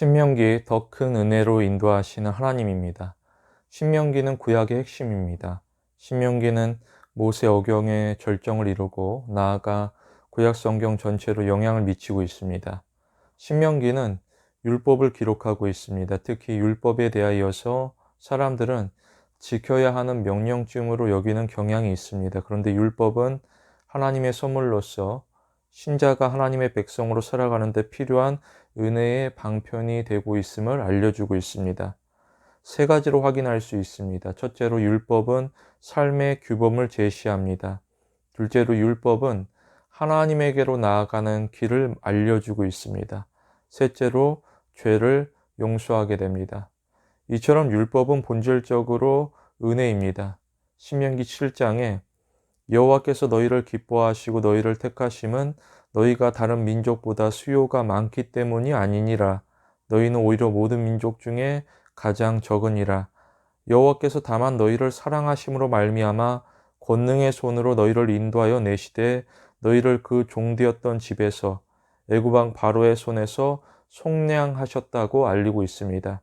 신명기 더 큰 은혜로 인도하시는 하나님입니다. 신명기는 구약의 핵심입니다. 신명기는 모세 어경의 절정을 이루고 나아가 구약 성경 전체로 영향을 미치고 있습니다. 신명기는 율법을 기록하고 있습니다. 특히 율법에 대하여서 사람들은 지켜야 하는 명령쯤으로 여기는 경향이 있습니다. 그런데 율법은 하나님의 선물로서 신자가 하나님의 백성으로 살아가는 데 필요한 은혜의 방편이 되고 있음을 알려주고 있습니다. 세 가지로 확인할 수 있습니다. 첫째로 율법은 삶의 규범을 제시합니다. 둘째로 율법은 하나님에게로 나아가는 길을 알려주고 있습니다. 셋째로 죄를 용서하게 됩니다. 이처럼 율법은 본질적으로 은혜입니다. 신명기 7장에 여호와께서 너희를 기뻐하시고 너희를 택하심은 너희가 다른 민족보다 수요가 많기 때문이 아니니라. 너희는 오히려 모든 민족 중에 가장 적으니라. 여호와께서 다만 너희를 사랑하심으로 말미암아 권능의 손으로 너희를 인도하여 내시되 너희를 그 종되었던 집에서 애굽 왕 바로의 손에서 속량하셨다고 알리고 있습니다.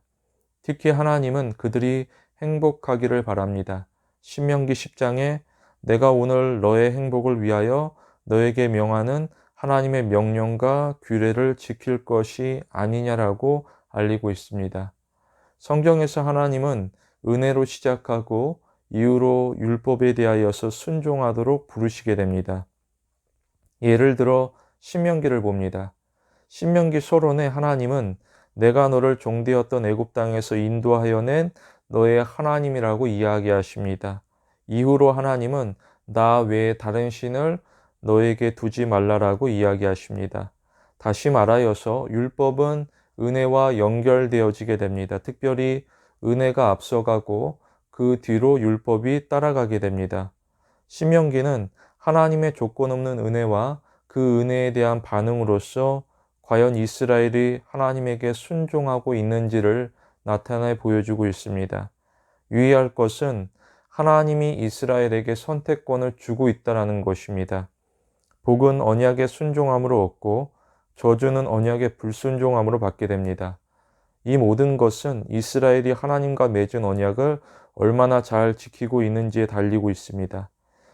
특히 하나님은 그들이 행복하기를 바랍니다. 신명기 10장에 내가 오늘 너의 행복을 위하여 너에게 명하는 하나님의 명령과 규례를 지킬 것이 아니냐라고 알리고 있습니다. 성경에서 하나님은 은혜로 시작하고 이후로 율법에 대하여서 순종하도록 부르시게 됩니다. 예를 들어 신명기를 봅니다. 신명기 서론에 하나님은 내가 너를 종되었던 애굽 땅에서 인도하여 낸 너의 하나님이라고 이야기하십니다. 이후로 하나님은 나 외에 다른 신을 너에게 두지 말라라고 이야기하십니다. 다시 말하여서 율법은 은혜와 연결되어지게 됩니다. 특별히 은혜가 앞서가고 그 뒤로 율법이 따라가게 됩니다. 신명기는 하나님의 조건 없는 은혜와 그 은혜에 대한 반응으로서 과연 이스라엘이 하나님에게 순종하고 있는지를 나타내 보여주고 있습니다. 유의할 것은 하나님이 이스라엘에게 선택권을 주고 있다는 것입니다. 복은 언약의 순종함으로 얻고 저주는 언약의 불순종함으로 받게 됩니다. 이 모든 것은 이스라엘이 하나님과 맺은 언약을 얼마나 잘 지키고 있는지에 달리고 있습니다.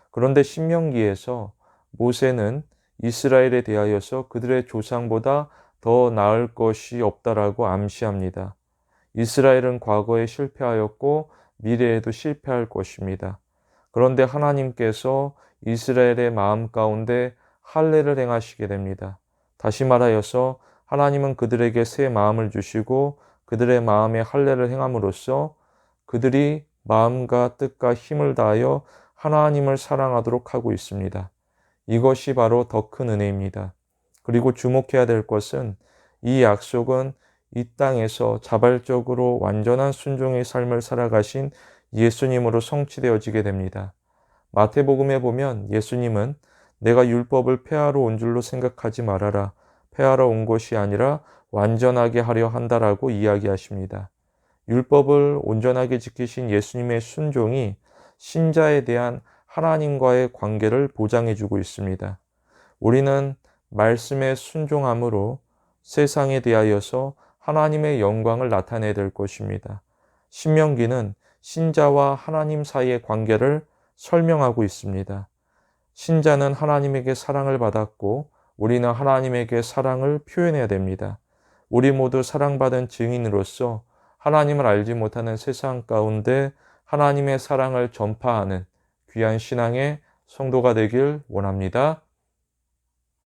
그런데 신명기에서 모세는 이스라엘에 대하여서 그들의 조상보다 더 나을 것이 없다라고 암시합니다. 이스라엘은 과거에 실패하였고 미래에도 실패할 것입니다. 그런데 하나님께서 이스라엘의 마음 가운데 할례를 행하시게 됩니다. 다시 말하여서 하나님은 그들에게 새 마음을 주시고 그들의 마음에 할례를 행함으로써 그들이 마음과 뜻과 힘을 다하여 하나님을 사랑하도록 하고 있습니다. 이것이 바로 더 큰 은혜입니다. 그리고 주목해야 될 것은 이 약속은 이 땅에서 자발적으로 완전한 순종의 삶을 살아가신 예수님으로 성취되어지게 됩니다. 마태복음에 보면 예수님은 내가 율법을 폐하러 온 줄로 생각하지 말아라. 폐하러 온 것이 아니라 완전하게 하려 한다라고 이야기하십니다. 율법을 온전하게 지키신 예수님의 순종이 신자에 대한 하나님과의 관계를 보장해주고 있습니다. 우리는 말씀에 순종함으로 세상에 대하여서 하나님의 영광을 나타내야 될 것입니다. 신명기는 신자와 하나님 사이의 관계를 설명하고 있습니다. 신자는 하나님에게 사랑을 받았고 우리는 하나님에게 사랑을 표현해야 됩니다. 우리 모두 사랑받은 증인으로서 하나님을 알지 못하는 세상 가운데 하나님의 사랑을 전파하는 귀한 신앙의 성도가 되길 원합니다.